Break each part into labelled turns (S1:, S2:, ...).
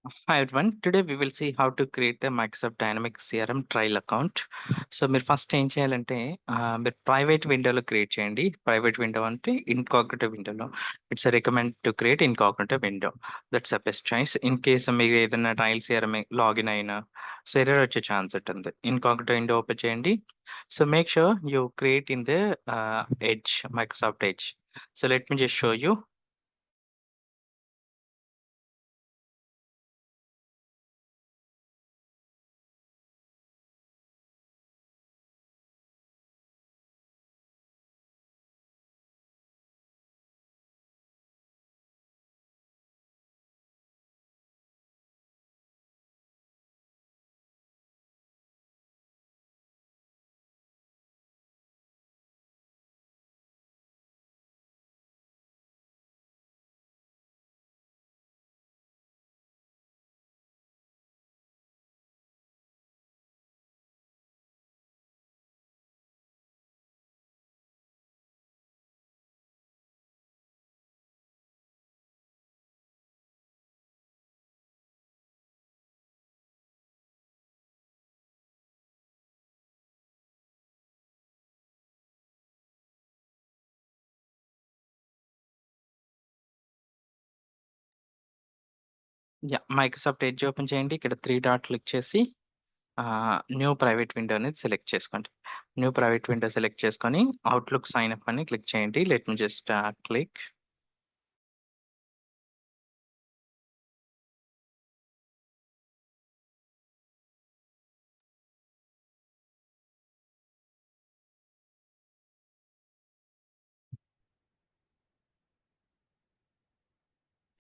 S1: Hi everyone. Today we will see how to create a Microsoft Dynamics CRM trial account. So మీరు first ఏం చేయాలంటే మీరు private విండోలో create చేయండి. Private window అంటే ఇన్కాగ్నిటో విండోలో. It's recommend to create incognito window. That's the best choice. In case మీరు ఏదైనా ట్రయల్ CRM లాగిన్ అయినా సో ఎర్రర్ వచ్చే ఛాన్స్ ఉంటుంది. ఇన్కాగ్నిటో విండో ఓపెన్ చేయండి. So make sure you create in the edge, Microsoft edge. So let me just show you. Microsoft edge open చేయండి. ఇక్కడ 3 dot click చేసి new private window అనేది select చేసుకోండి. New private window select చేసుకొని Outlook sign up అని click చేయండి. Let me just click.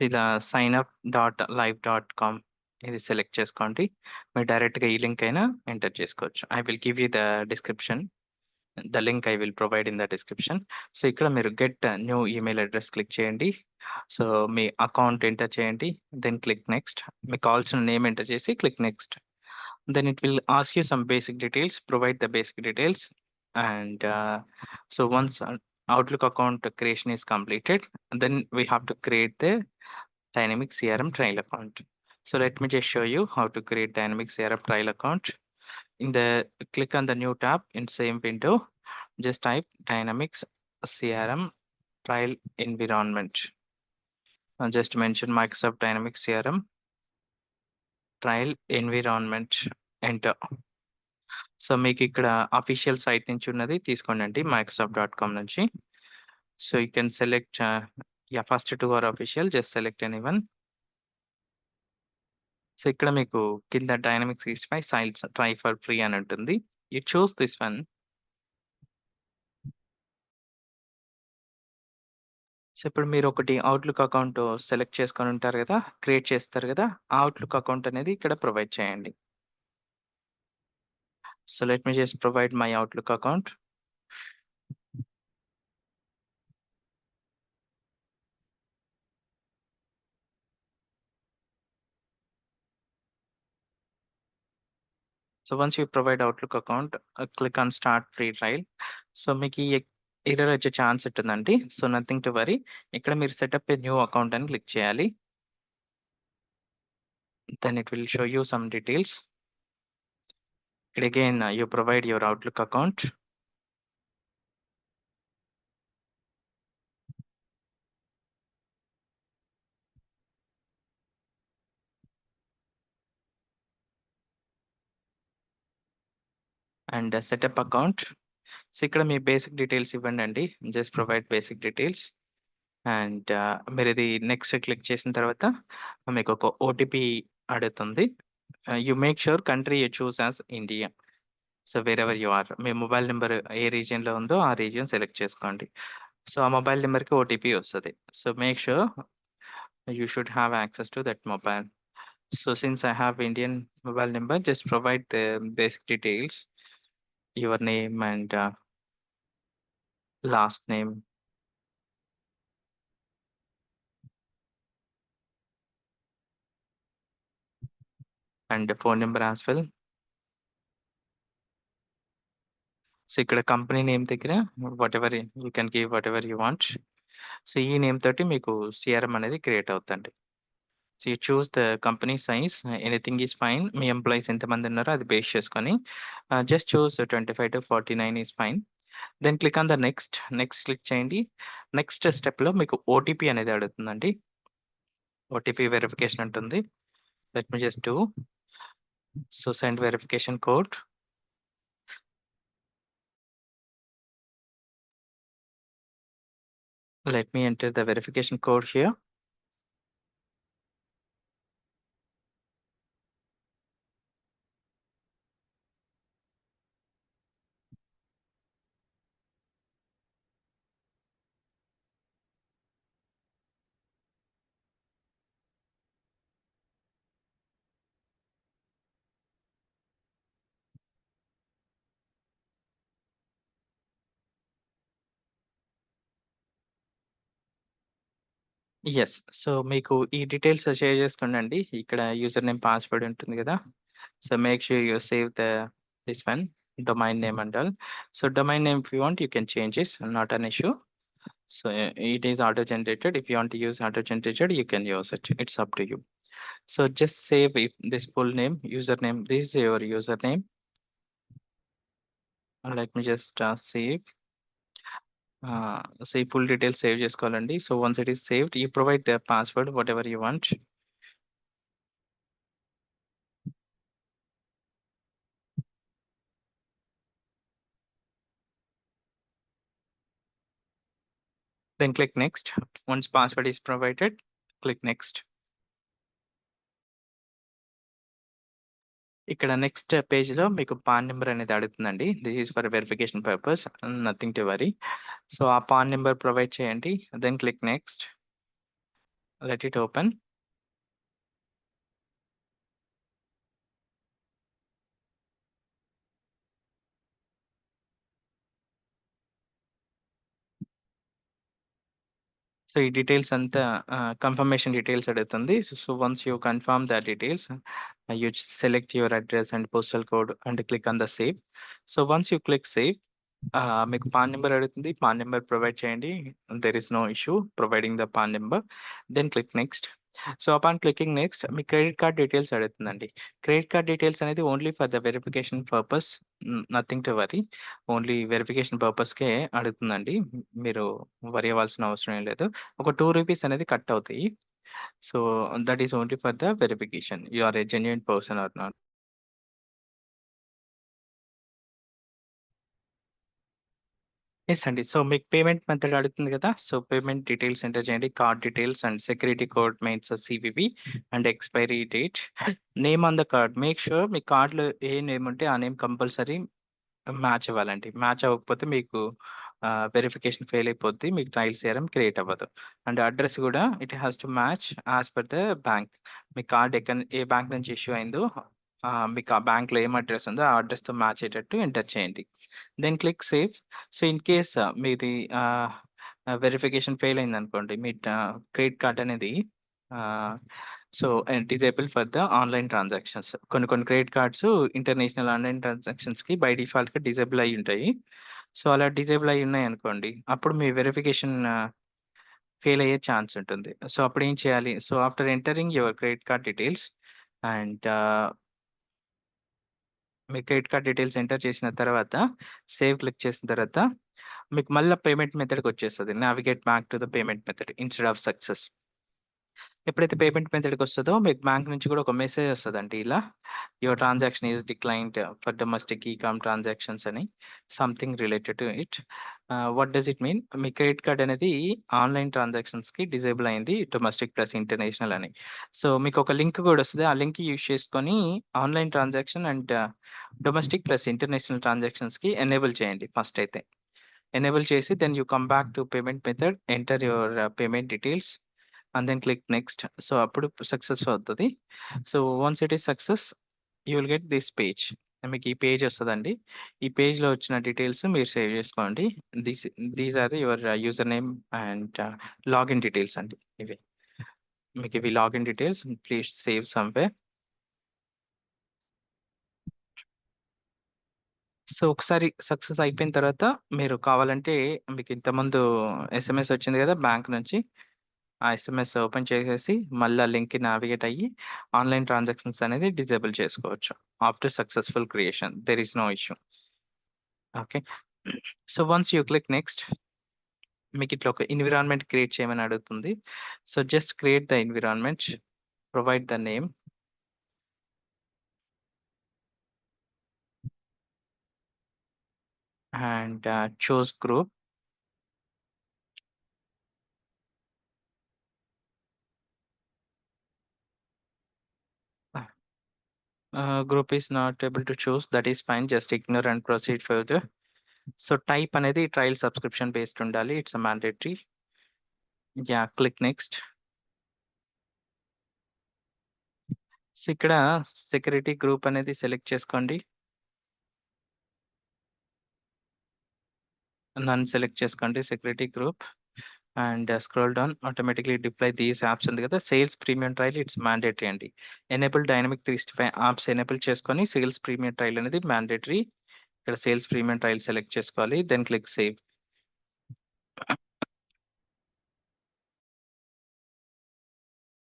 S1: ఇలా sign up dot live dot com ఇది సెలెక్ట్ చేసుకోండి. మీరు డైరెక్ట్‌గా ఈ లింక్ అయినా ఎంటర్ చేసుకోవచ్చు. I will give you the description. The link I will provide in the description. So ఇక్కడ మీరు get new email address click చేయండి. సో మీ అకౌంట్ ఎంటర్ చేయండి. Then click next. మీకు కావాల్సిన నేమ్ ఎంటర్ చేసి click next. Then it will ask you some basic details. Provide the basic details. And so once Outlook account creation is completed, then we have to create the Dynamic CRM trial account. So let me just show you how to create Dynamic CRM trial account. In the click on the new tab in same window, just type Dynamics CRM trial environment. Just mention Microsoft Dynamics CRM trial environment. Enter. So మీకు ఇక్కడ official site నుంచి ఉన్నది తీసుకోండి Microsoft dot com నుంచి. So you can select first 2 or official. Just select any one. So ఇక్కడ మీకు కింద dynamics 365 sites try for free అని ఉంటుంది. You choose this one. So ఇప్పుడు మీరు ఒకటి అవుట్‌లుక్ అకౌంట్ సెలెక్ట్ చేసుకొని ఉంటారు కదా! క్రియేట్ చేస్తారు కదా! ఆ అవుట్‌లుక్ అకౌంట్ అనేది ఇక్కడ ప్రొవైడ్ చేయండి. So let me just provide my outlook account. So once you provide Outlook account, click on start free trial. So మీకు ఈ ఎర్రర్ వచ్చే ఛాన్స్ ఉంటుందండి. So nothing to worry. ఇక్కడ మీరు సెటప్ ఏ న్యూ అకౌంట్ అని click చేయాలి. Then it will show you some details. Here again, you provide your Outlook account. And setup account. So ఇక్కడ మీ బేసిక్ డీటెయిల్స్ ఇవ్వండండి. Just provide basic details. And మీరు ఇది next click చేసిన తర్వాత మీకు ఒక ఓటీపీ అడుగుతుంది. You make sure country you choose as India. So wherever you are. మీ మొబైల్ నంబర్ ఏ రీజియన్‌లో ఉందో ఆ రీజియన్ సెలెక్ట్ చేసుకోండి. సో ఆ మొబైల్ నంబర్‌కి ఓటీపీ వస్తది. So make sure you should have access to that mobile. So since I have Indian mobile number, just provide the basic details, your name and last name. And the phone number as well. So ఇక్కడ company name దగ్గర whatever you can give whatever you want. So ఈ నేమ్ తోటి మీకు CRM అనేది create అవుద్దండి. So, you choose the company size, anything is fine. మీ employees ఎంతమంది ఉన్నారో అది బేస్ చేసుకొని just choose 25-49 is fine. Then click on the next. Next click చేయండి. నెక్స్ట్ స్టెప్‌లో మీకు ఓటీపీ అనేది అడుగుతుందండి. ఓటీపీ వెరిఫికేషన్ ఉంటుంది. Let me just do. So, send verification code. Let me enter the verification code here. Yes. So, మీకు ఈ details share చేసుకోండండి. ఇక్కడ user name, password ఉంటుంది గదా! So, make sure you save this one, domain name and all. So, domain name if you want you can change this, not an issue. So, it is auto generated. If you want to use auto generated, you can use it. It's up to you. So, just save if this full name, username. This is your username. Let me just save. So, full details save చేసుకోవాలండి. So, once it is saved, you provide the password, whatever you want. Then click next. Once password is provided, click next. ఇక్కడ next పేజ్‌లో మీకు PAN number అనేది అడుగుతుందండి. This is for verification purpose. Nothing to worry. So, ఆ PAN number provide చేయండి. Then click next. Let it open. So, ఈ details అంతా confirmation details అడుగుతుంది. So, once you confirm the details, you select your address and postal code and click on the save. So, once you click save, మీకు PAN number అడుగుతుంది. PAN number provide చేయండి. There is no issue providing the PAN number. Then click next. So, upon clicking next మీ credit card details అడుగుతుందండి. Credit card details అనేది only for the verification purpose. Nothing to worry. Only verification పర్పస్‌కే అడుగుతుందండి. మీరు worry అవ్వాల్సిన అవసరం ఏం లేదు. ఒక ₹2 అనేది కట్ అవుతాయి. So, that is only for the verification. You are a genuine person or not. Yes అండి. సో, మీకు పేమెంట్ మెథడ్ అడుగుతుంది గదా! సో, పేమెంట్ డీటెయిల్స్ ఎంటర్ చేయండి. Card details and security code means CVV and expiry date. Name on the card. Make sure మీ కార్డ్‌లో ఏ name ఉంటే ఆ నేమ్ కంపల్సరీ మ్యాచ్ అవ్వాలండి. మ్యాచ్ అవ్వకపోతే మీకు వెరిఫికేషన్ ఫెయిల్ అయిపోద్ది. మీకు ట్రయల్ సీఆర్ఎం క్రియేట్ అవ్వదు. అండ్ అడ్రెస్ గూడా it has to match as per the bank. మీ కార్డ్ ఏ బ్యాంక్ నుంచి ఇష్యూ అయిందో మీకు ఆ బ్యాంక్‌లో ఏం అడ్రెస్ ఉందో ఆ అడ్రెస్‌తో మ్యాచ్ అయ్యేటట్టు ఎంటర్ చేయండి. Then click save. So, in case మీది వెరిఫికేషన్ ఫెయిల్ అయిందనుకోండి, మీ క్రెడిట్ కార్డ్ అనేది ah, so, disable for the online transactions. కొన్ని కొన్ని క్రెడిట్ కార్డ్స్ ఇంటర్నేషనల్ ఆన్‌లైన్ ట్రాన్సాక్షన్స్‌కి బై డిఫాల్ట్‌గా డిజేబుల్ అయ్యి ఉంటాయి. సో, అలా డిజేబుల్ అయ్యి ఉన్నాయనుకోండి, అప్పుడు మీ వెరిఫికేషన్ ఫెయిల్ అయ్యే ఛాన్స్ ఉంటుంది. సో, అప్పుడేం చేయాలి? So, after entering your credit card details and మీ క్రెడిట్ కార్డ్ డీటెయిల్స్ ఎంటర్ చేసిన తర్వాత, సేవ్ క్లిక్ చేసిన తర్వాత, మీకు మళ్ళా పేమెంట్ మెథడ్‌కొచ్చేస్తది. Navigate back to the payment method instead of success. ఎప్పుడైతే పేమెంట్ మెథడ్‌కొస్తదో మీకు బ్యాంక్ నుంచి కూడా ఒక మెసేజ్ వస్తదండి ఇలా. Your transaction is declined for domestic ecom transactions అని something related to it. What does it mean? మీ క్రెడిట్ కార్డ్ అనేది ఆన్‌లైన్ ట్రాన్సాక్షన్స్‌కి డిజేబుల్ అయింది డొమెస్టిక్ ప్లస్ ఇంటర్నేషనల్ అని. సో, మీకొక లింక్ కూడా వస్తది. ఆ లింక్ యూజ్ చేసుకొని online transaction and domestic plus international ట్రాన్సాక్షన్స్‌కి ఎనేబుల్ చేయండి ఫస్ట్ అయితే. ఎనేబుల్ చేసి then you come back to payment method, enter your payment details and then click next. So, అప్పుడు సక్సెస్ అవుతది. So, once it is success you will get this page. మీకు ఈ page వస్తదండి. ఈ పేజ్‌లో వచ్చిన డీటెయిల్స్ మీరు సేవ్ చేసుకోండి. This these are your user name and login details అండి ఇవి. మీకివి login details. Please save somewhere. So, ఒకసారి సక్సెస్ అయిపోయిన తర్వాత మీరు కావాలంటే మీకు ఇంతకుముందు ఎస్ఎంఎస్ వచ్చింది గదా! బ్యాంక్ నుంచి. ఆ ఎస్ఎంఎస్ ఓపెన్ చేసేసి మళ్ళీ ఆ లింక్‌కి నావిగేట్ అయ్యి ఆన్‌లైన్ ట్రాన్సాక్షన్స్ అనేది డిజేబుల్ చేసుకోవచ్చు. After successful creation there is no issue. Okay. So, once you click next మీకు ఇట్లా ఒక ఎన్విరాన్మెంట్ క్రియేట్ చేయమని అడుగుతుంది. So, just create the environment, provide the name and choose group. Group is not able to choose, that is fine, just ignore and proceed further. So, type అనేది trial subscription based ఉండాలి. It's mandatory. Yeah! Click next. So, ఇక్కడ security group అనేది select చేసుకోండి. None select చేసుకోండి security group and scroll down automatically deploy these apps ఉంది కదా! Sales premium trial it's mandatory అండి. Enable dynamic 365 apps enable చేసుకొని sales premium trial అనేది mandatory. ఇక్కడ సేల్స్ ప్రీమియం ట్రయల్ సెలెక్ట్ చేసుకోవాలి. Then click save.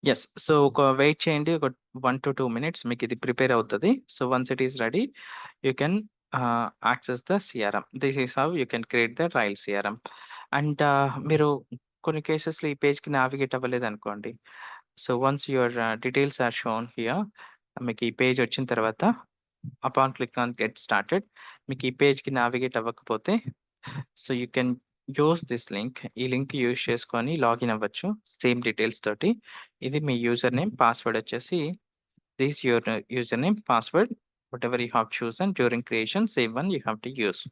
S1: Yes. So, ఒక wait చేయండి. ఒక 1-2 మినిట్స్ మీకిది ప్రిపేర్ అవుతది. So, once it is ready you can access the CRM. This is how you can create the trial CRM. And మీరు కొన్ని కేసెస్‌లో ఈ పేజ్‌కి నావిగేట్ అవ్వలేదనుకోండి. So, once your details are shown here మీకు ఈ పేజ్ వచ్చిన తర్వాత upon click on get started మీకు ఈ పేజ్‌కి నావిగేట్ అవ్వకపోతే so, you can use this link. ఈ లింక్ యూజ్ చేసుకొని లాగిన్ అవ్వచ్చు సేమ్ డీటెయిల్స్ తోటి. ఇది మీ యూజర్ నేమ్, పాస్వర్డ్ వచ్చేసి this your user name, password whatever you have chosen during creation same one you have to use.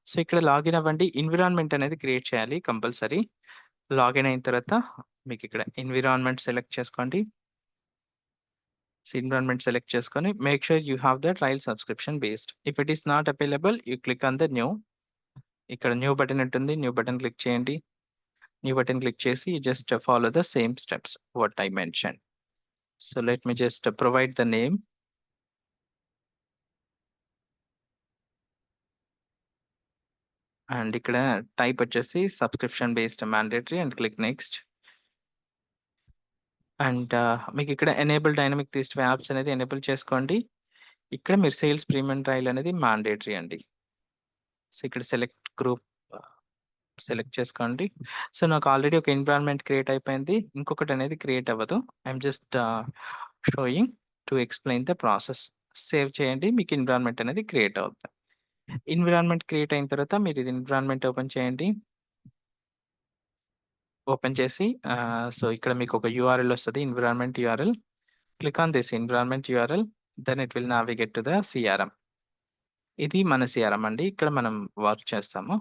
S1: So, ఇక్కడ login అవ్వండి. Environment అనేది create చేయాలి కంపల్సరీ. లాగిన్ అయిన తర్వాత మీకిక్కడ ఎన్విరాన్మెంట్ సెలెక్ట్ చేసుకోండి. ఎన్విరాన్మెంట్ సెలెక్ట్ చేసుకొని make sure you have the trial subscription based. If it is not available you click on the new. ఇక్కడ new button ఉంటుంది. న్యూ బటన్ క్లిక్ చేయండి. New button click చేసి just follow the same steps what I mentioned. So, let me just provide the name. And ఇక్కడ type వచ్చేసి subscription based mandatory and click next. And మీకిక్కడ enable dynamic 365 apps అనేది enable చేసుకోండి. ఇక్కడ మీరు sales premium trial అనేది mandatory అండి. So, ఇక్కడ సెలెక్ట్ గ్రూప్ సెలెక్ట్ చేసుకోండి. సో, నాకు ఆల్రెడీ ఒక ఎన్విరాన్మెంట్ క్రియేట్ అయిపోయింది. ఇంకొకటనేది క్రియేట్ అవ్వదు. I'm just showing to explain the process. Save చేయండి. మీకు ఎన్విరాన్మెంట్ అనేది క్రియేట్ అవుద్ది. ఎన్విరాన్మెంట్ క్రియేట్ అయిన తర్వాత మీరు ఇది ఎన్విరాన్మెంట్ ఓపెన్ చేయండి. ఓపెన్ చేసి సో, ఇక్కడ మీకు ఒక యూఆర్ఎల్ వస్తది. Environment URL. Click on this environment URL. Then it will navigate to the CRM. ఇది మన సీఆర్ఎం అండి. ఇక్కడ మనం వర్క్ చేస్తాము.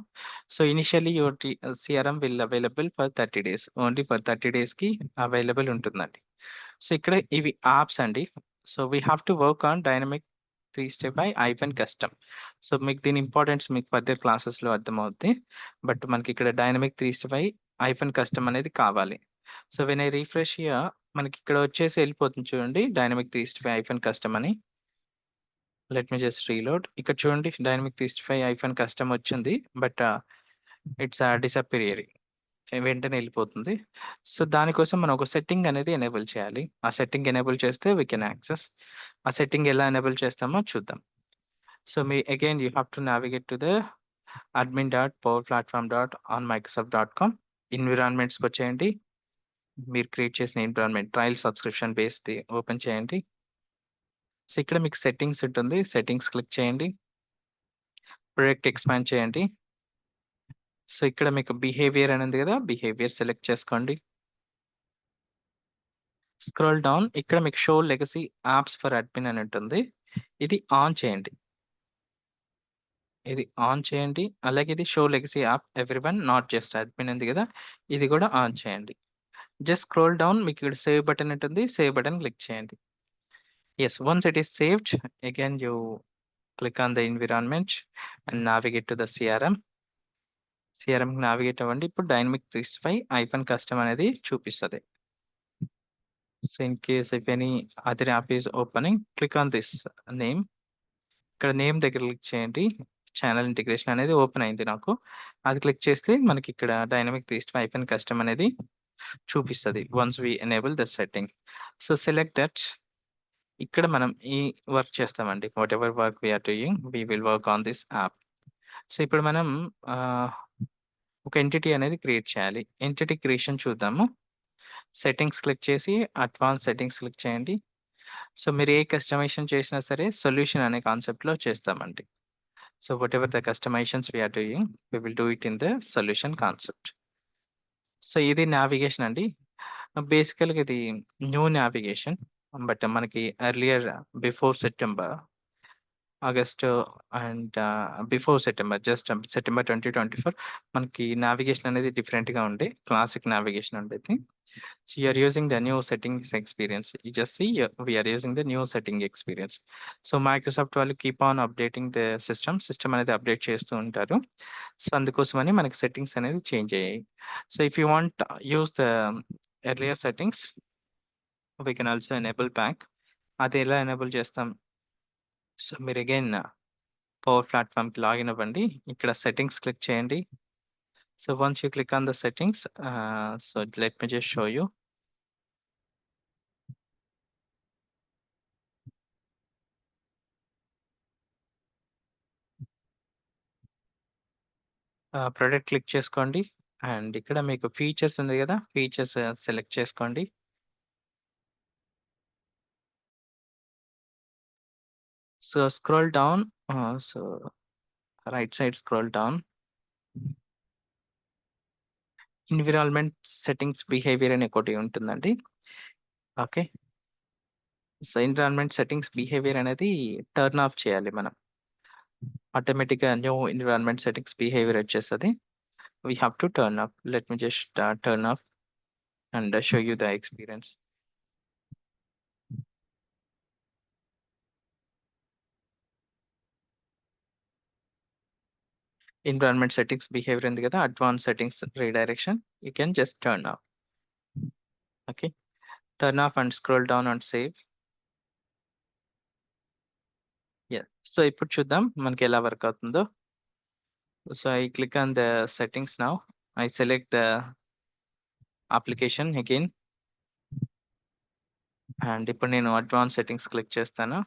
S1: So, initially your CRM will available for 30 days. Only for 30 డేస్‌కి అవైలబుల్ ఉంటుందండి. సో, ఇక్కడ ఇవి యాప్స్ అండి. So, we have to work on dynamic 365 ఐఫన్ కస్టమ్. సో, మీకు దీని ఇంపార్టెన్స్ మీకు ఫర్దర్ క్లాసెస్‌లో అర్థమవుద్ది. బట్ మనకిక్కడ డైనమిక్ 365 ఐఫన్ కస్టమ్ అనేది కావాలి. So, when I refresh here మనకిక్కడ వచ్చేసి ఎళ్ళిపోతుంది చూడండి డైనమిక్ 365 ఐఫన్ కస్టమ్ అని. Let me just reload. ఇక్కడ చూడండి డైనమిక్ 365 ఐఫన్ కస్టమ్ వచ్చింది. But it's disappearing. వెంటనే ఎళ్ళిపోతుంది. సో, దానికోసం మనం ఒక సెట్టింగ్ అనేది ఎనేబుల్ చేయాలి. ఆ సెట్టింగ్ ఎనేబుల్ చేస్తే వి కెన్ యాక్సెస్. ఆ సెట్టింగ్ ఎలా ఎనేబుల్ చేస్తామో చూద్దాం. So, again you have to navigate to the admin.powerplatform.onmicrosoft.com. ఎన్విరాన్మెంట్స్‌కొచ్చేయండి. మీరు క్రియేట్ చేసిన ఎన్విరాన్మెంట్ ట్రయల్ సబ్స్క్రిప్షన్ బేస్‌ది ఓపెన్ చేయండి. సో, ఇక్కడ మీకు సెట్టింగ్స్ ఉంటుంది. సెట్టింగ్స్ క్లిక్ చేయండి. ప్రొజెక్ట్ ఎక్స్‌పాండ్ చేయండి. సో, ఇక్కడ మీకు బిహేవియర్ అని ఉంది కదా! బిహేవియర్ సెలెక్ట్ చేసుకోండి. స్క్రోల్ డౌన్ ఇక్కడ మీకు show legacy apps for admin అని ఉంటుంది. ఇది ఆన్ చేయండి. ఇది ఆన్ చేయండి. అలాగే ఇది show legacy app everyone not just admin ఉంది కదా! ఇది కూడా ఆన్ చేయండి. జస్ట్ స్క్రోల్ డౌన్ మీకు ఇక్కడ సేవ్ బటన్ ఉంటుంది. సేవ్ బటన్ క్లిక్ చేయండి. Yes. Once it is saved again you click on the environment and navigate to the CRM. సీఆర్ఎంకి నావిగేట్ అవ్వండి. ఇప్పుడు డైనమిక్ 365 ఐఫన్ కస్టమ్ అనేది చూపిస్తది. So, in case if any other app is opening click on this name. ఇక్కడ name దగ్గర click చేయండి. Channel integration అనేది ఓపెన్ అయింది నాకు. అది క్లిక్ చేస్తే మనకిక్కడ డైనమిక్ 365 ఐఫన్ కస్టమ్ అనేది చూపిస్తది. Once we enable the setting. So, select that. ఇక్కడ మనం ఈ వర్క్ చేస్తామండి. Whatever work we are doing, we will work on this app. So, ఇప్పుడు మనం ఒక ఎంటిటీ అనేది క్రియేట్ చేయాలి. ఎంటిటీ క్రియేషన్ చూద్దాము. సెట్టింగ్స్ క్లిక్ చేసి అడ్వాన్స్ సెట్టింగ్స్ క్లిక్ చేయండి. సో, మీరు ఏ కస్టమైజేషన్ చేసినా సరే సొల్యూషన్ అనే కాన్సెప్ట్‌లో చేస్తామండి. So, whatever the customisations we are doing, we will do it in the solution concept. So, ఇది నావిగేషన్ అండి. బేసికల్‌గా ఇది న్యూ నావిగేషన్. బట్ మనకి earlier before September, August and before September, just September 2024 మనకి నావిగేషన్ అనేది డిఫరెంట్‌గా ఉండే. క్లాసిక్ నావిగేషన్ ఉండేది. So, you are using the new settings experience. You just see we are using the new setting experience. So, Microsoft వాళ్ళు keep on updating the system. System అనేది update చేస్తూ ఉంటారు. So, అందుకోసమని మనకి సెట్టింగ్స్ అనేది change అయ్యాయి. So, if you want use the earlier settings, we can also enable back. అది ఎలా ఎనేబుల్ చేస్తాం? సో, మీరు అగైన్ పవర్ ప్లాట్‌ఫార్మ్‌కి లాగిన్ అవ్వండి. ఇక్కడ సెట్టింగ్స్ క్లిక్ చేయండి. So, once you click on the settings, so let me just show you. Product click చేసుకోండి. And ఇక్కడ మీకు ఫీచర్స్ ఉంది గదా! ఫీచర్స్ సెలెక్ట్ చేసుకోండి. So, scroll down. So, right side scroll down. Environment settings behaviour అని ఒకటి ఉంటుందండి. Okay. So, environment settings behaviour అనేది టర్న్ ఆఫ్ చేయాలి మనం. ఆటోమేటిక్‌గా న్యూ ఎన్విరాన్మెంట్ సెట్టింగ్స్ బిహేవియర్ వచ్చేస్తది. We have to turn off. Let me just turn off and show you the experience. Environment settings behavior in the advanced settings redirection. You can just turn off. Okay. Turn off and scroll down and save. Yeah. So ఇప్పుడు చూద్దాం మనకి ఎలా work అవుతుందో. So I click on the settings now. I select the application again. And ఇప్పుడు నేను advanced settings click చేస్తాను.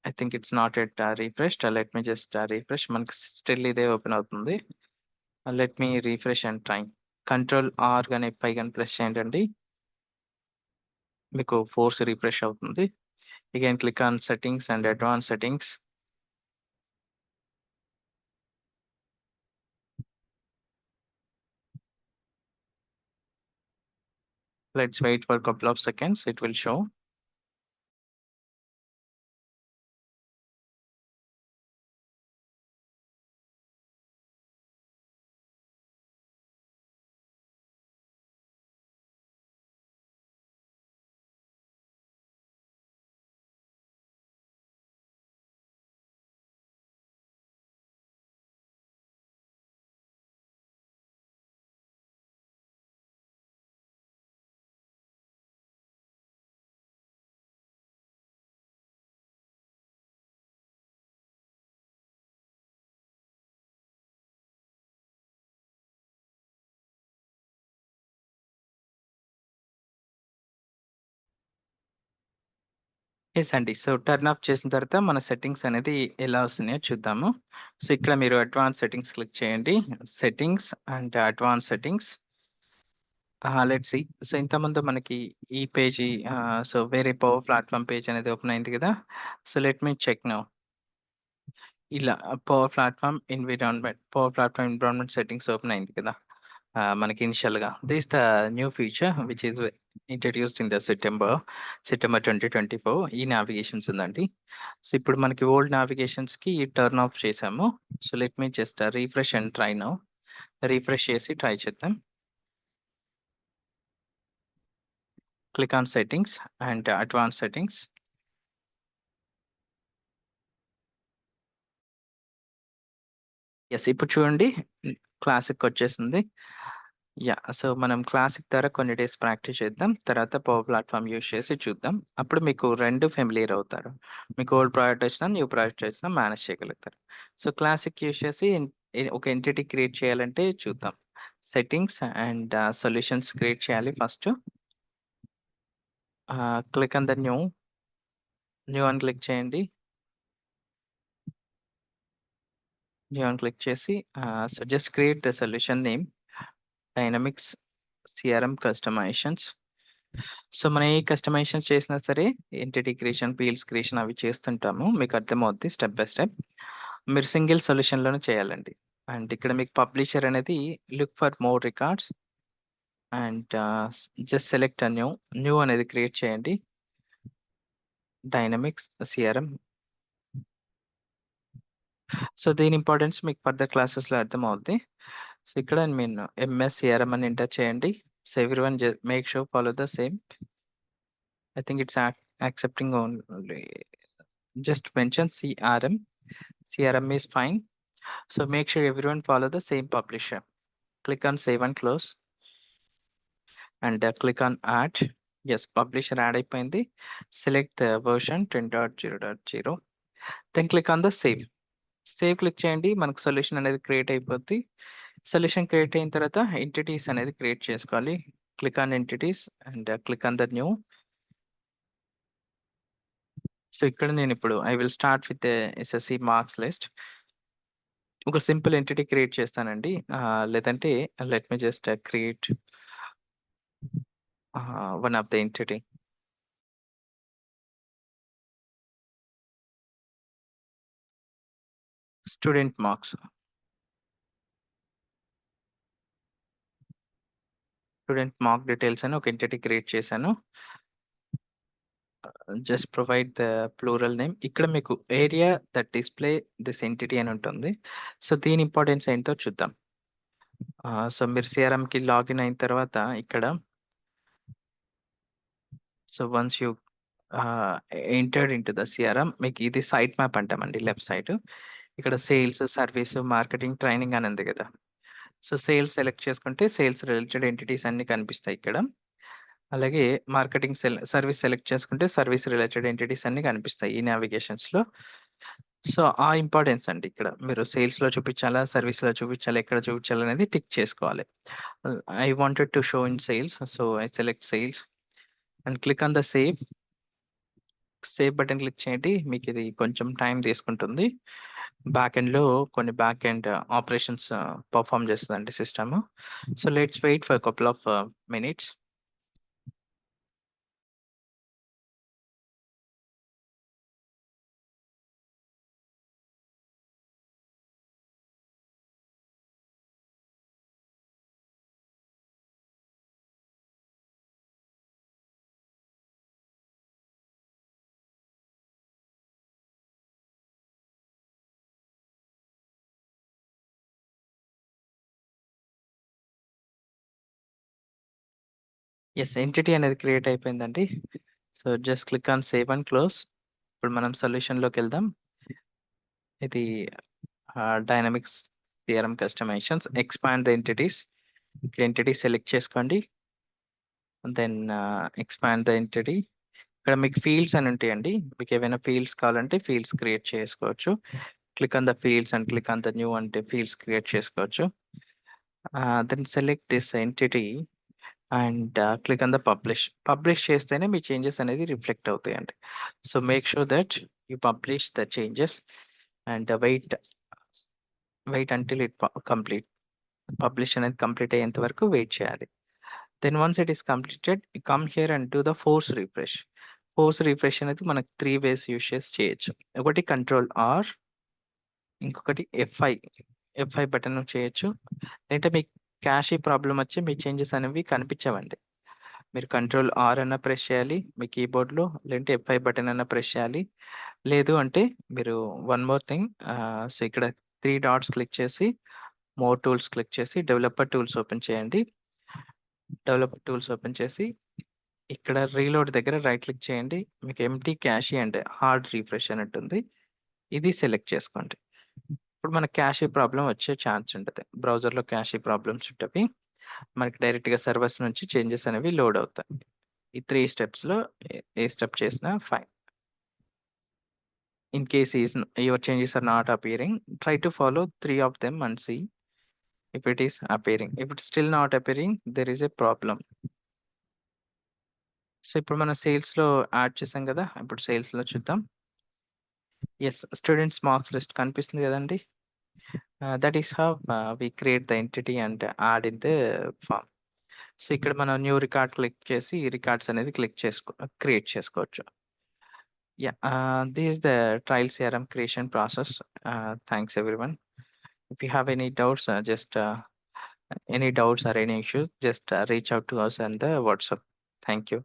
S1: I think it's not yet refreshed. Let me just refresh. మనకి still ఇదే ఓపెన్ అవుతుంది. Let me refresh and try. Control R గాని F5 గాని press చేయండి. మీకు ఫోర్స్ రిఫ్రెష్ అవుతుంది. Again click on settings and advance settings. Let's wait for a couple of seconds. It will show. Yes అండి. So, turn off చేసిన తర్వాత మన settings అనేది ఎలా వస్తున్నాయో చూద్దాము. సో, ఇక్కడ మీరు అడ్వాన్స్ సెట్టింగ్స్ క్లిక్ చేయండి. Settings and advance settings. Let's see. So, ఇంతకుముందు మనకి ఈ పేజీ సో, వేరే పవర్ ప్లాట్‌ఫార్మ్ పేజ్ అనేది ఓపెన్ అయింది కదా! So, let me check now. ఇలా power platform environment settings open అయింది కదా! మనకి ఇనిషియల్‌గా. This the new feature which is introduced in the September 2024. ఈ నావిగేషన్స్ ఉందండి. సో, ఇప్పుడు మనకి ఓల్డ్ నావిగేషన్స్‌కి టర్న్ ఆఫ్ చేసాము. So, let me just refresh and try now. Refresh చేసి ట్రై చేద్దాం. Click on settings and advance settings. Yes. ఇప్పుడు చూడండి క్లాసిక్ వచ్చేసింది. సో, మనం క్లాసిక్ ద్వారా కొన్ని డేస్ ప్రాక్టీస్ చేద్దాం. తర్వాత పవర్ ప్లాట్‌ఫార్మ్ యూజ్ చేసి చూద్దాం. అప్పుడు మీకు 2 ఫెమిలియర్ అవుతారు. మీకు ఓల్డ్ ప్రాజెక్ట్ వచ్చినా, న్యూ ప్రాజెక్ట్ వచ్చినా మేనేజ్ చేయగలుగుతారు. సో, క్లాసిక్ యూజ్ చేసి ఒక ఎంటిటీ క్రియేట్ చేయాలంటే చూద్దాం. సెట్టింగ్స్ అండ్ సొల్యూషన్స్ క్రియేట్ చేయాలి first. Click on the new. New అని క్లిక్ చేయండి. న్యూ అని క్లిక్ చేసి so, just create the solution name. Dynamics సీఆర్ఎం customisations. So, మనం ఏ కస్టమైజేషన్ చేసినా సరే ఎంటిటీ క్రియేషన్, ఫీల్డ్స్ క్రియేషన్ అవి చేస్తుంటాము. మీకు అర్థమవుద్ది స్టెప్ బై స్టెప్. మీరు సింగిల్ సొల్యూషన్‌లోనే చేయాలండి. అండ్ ఇక్కడ మీకు పబ్లిషర్ అనేది look for more records and just select new. New అనేది క్రియేట్ చేయండి. డైనమిక్స్ సీఆర్ఎం. సో, దీని ఇంపార్టెన్స్ మీకు ఫర్దర్ క్లాసెస్‌లో అర్థమవుద్ది. సో, ఇక్కడ నేను ఎంఎస్ సీఆర్ఎం అని ఎంటర్ చేయండి. So, everyone make sure follow the same. I think it's accepting only. Just mention CRM. CRM is fine. So make sure everyone follow the same publisher. Click on save and close and click on add. Yes, publisher add అయిపోయింది. Select the version 10.0.0. Then click on the save. Save click చేయండి. మనకు solution అనేది create అయిపోద్ది. Solution create అయిన తర్వాత entities అనేది create చేసుకోవాలి. Click on entities and click on the new. So, ఇక్కడ నేనిప్పుడు I will start with SSC marks list. ఒక సింపుల్ ఎంటిటీ క్రియేట్ చేస్తానండి. లేదంటే let me just create one of the entity. Student marks. Student mark details అని ఒక entity create చేశాను. Just provide the plural name. ఇక్కడ మీకు area that display this entity అని ఉంటుంది. సో, దీని ఇంపార్టెన్స్ ఏంటో చూద్దాం. సో, మీరు సీఆర్ఎంకి లాగిన్ అయిన తర్వాత ఇక్కడ so, once you entered into the సీఆర్ఎం మీకు ఇది సైట్ మ్యాప్ అంటామండి లెఫ్ట్ సైడ్. ఇక్కడ సేల్స్, సర్వీస్, మార్కెటింగ్, ట్రైనింగ్ అని ఉంది కదా! సో, సేల్స్ సెలెక్ట్ చేసుకుంటే సేల్స్ రిలేటెడ్ ఎంటిటీస్ అన్నీ కనిపిస్తాయి ఇక్కడ. అలాగే మార్కెటింగ్ సర్వీస్ సెలెక్ట్ చేసుకుంటే సర్వీస్ రిలేటెడ్ ఎంటిటీస్ అన్నీ కనిపిస్తాయి ఈ నావిగేషన్స్‌లో. సో, ఆ ఇంపార్టెన్స్ అండి ఇక్కడ. మీరు సేల్స్‌లో చూపించాలా? సర్వీస్‌లో చూపించాలా? ఎక్కడ చూపించాలనేది టిక్ చేసుకోవాలి. I wanted to show in sales. So, I select sales and click on the save. Save button click చేయండి. మీకిది కొంచెం టైం తీసుకుంటుంది. బ్యాక్ ఎండ్‌లో కొన్ని బ్యాక్ ఎండ్ ఆపరేషన్స్ పెర్ఫార్మ్ చేస్తదండి system. So, let's wait for couple of minutes. Yes. Entity అనేది create అయిపోయిందండి. So, just click on save and close. ఇప్పుడు మనం సొల్యూషన్‌లోకెళ్దాం. ఇది dynamics theorem customisations. Expand the entities. Entity select చేసుకోండి. Then expand the entity. ఇక్కడ మీకు ఫీల్డ్స్ అని ఉంటాయండి. మీకు ఏవైనా ఫీల్డ్స్ కావాలంటే ఫీల్డ్స్ క్రియేట్ చేసుకోవచ్చు. Click on the fields and click on the new అంటే ఫీల్డ్స్ క్రియేట్ చేసుకోవచ్చు. Then select this entity and click on the publish. Publish చేస్తేనే మీ చేంజెస్ అనేది రిఫ్లెక్ట్ అవుతాయండి. So, make sure that you publish the changes and wait until it complete. Publish అనేది complete అయ్యేంత వరకు wait చేయాలి. Then once it is completed come here and do the force refresh. Force refresh అనేది మనకు 3 వేస్ use చేసి చేయొచ్చు. ఒకటి control are, ఇంకొకటి ఎఫ్5. ఎఫ్5 బటన్ చేయొచ్చు. లేదంటే మీకు క్యాషీ ప్రాబ్లమ్ వచ్చి మీ చేంజెస్ అనేవి కనిపించవండి. మీరు కంట్రోల్ ఆర్ అన్నా ప్రెస్ చేయాలి మీ కీబోర్డ్‌లో. లేదంటే ఎఫ్5 బటన్ అన్నా ప్రెస్ చేయాలి. లేదు అంటే మీరు వన్ మోర్ థింగ్ సో, ఇక్కడ 3 డాట్స్ క్లిక్ చేసి మోర్ టూల్స్ క్లిక్ చేసి డెవలపర్ టూల్స్ ఓపెన్ చేయండి. డెవలపర్ టూల్స్ ఓపెన్ చేసి ఇక్కడ రీలోడ్ దగ్గర రైట్ క్లిక్ చేయండి. మీకు ఎంప్టీ క్యాషీ అండ్ హార్డ్ రిఫ్రెష్ అని ఉంటుంది. ఇది సెలెక్ట్ చేసుకోండి. ఇప్పుడు మనకు క్యాషీ ప్రాబ్లమ్ వచ్చే ఛాన్స్ ఉంటది. బ్రౌజర్‌లో క్యాషీ ప్రాబ్లమ్స్ ఉంటవి. మనకి డైరెక్ట్‌గా సర్వర్స్ నుంచి చేంజెస్ అనేవి లోడ్ అవుతాయి. ఈ 3 స్టెప్స్‌లో ఏ స్టెప్ చేసినా fine. In case your changes are not appearing, try to follow 3 of them and see if it is appearing. If it's still not appearing, there is a problem. So, ఇప్పుడు మనం సేల్స్‌లో add చేసాం గదా! ఇప్పుడు సేల్స్‌లో చూద్దాం. Yes. Students marks list కనిపిస్తుంది గదండీ! That is how we create the entity and add in the form. So, ఇక్కడ మనం న్యూ రికార్డ్ క్లిక్ చేసి ఈ రికార్డ్స్ అనేది క్రియేట్ చేసుకోవచ్చు. Yeah, this is the trial CRM creation process. Thanks everyone. If you have any doubts, any doubts or any issues, just reach out to us on the WhatsApp. Thank you.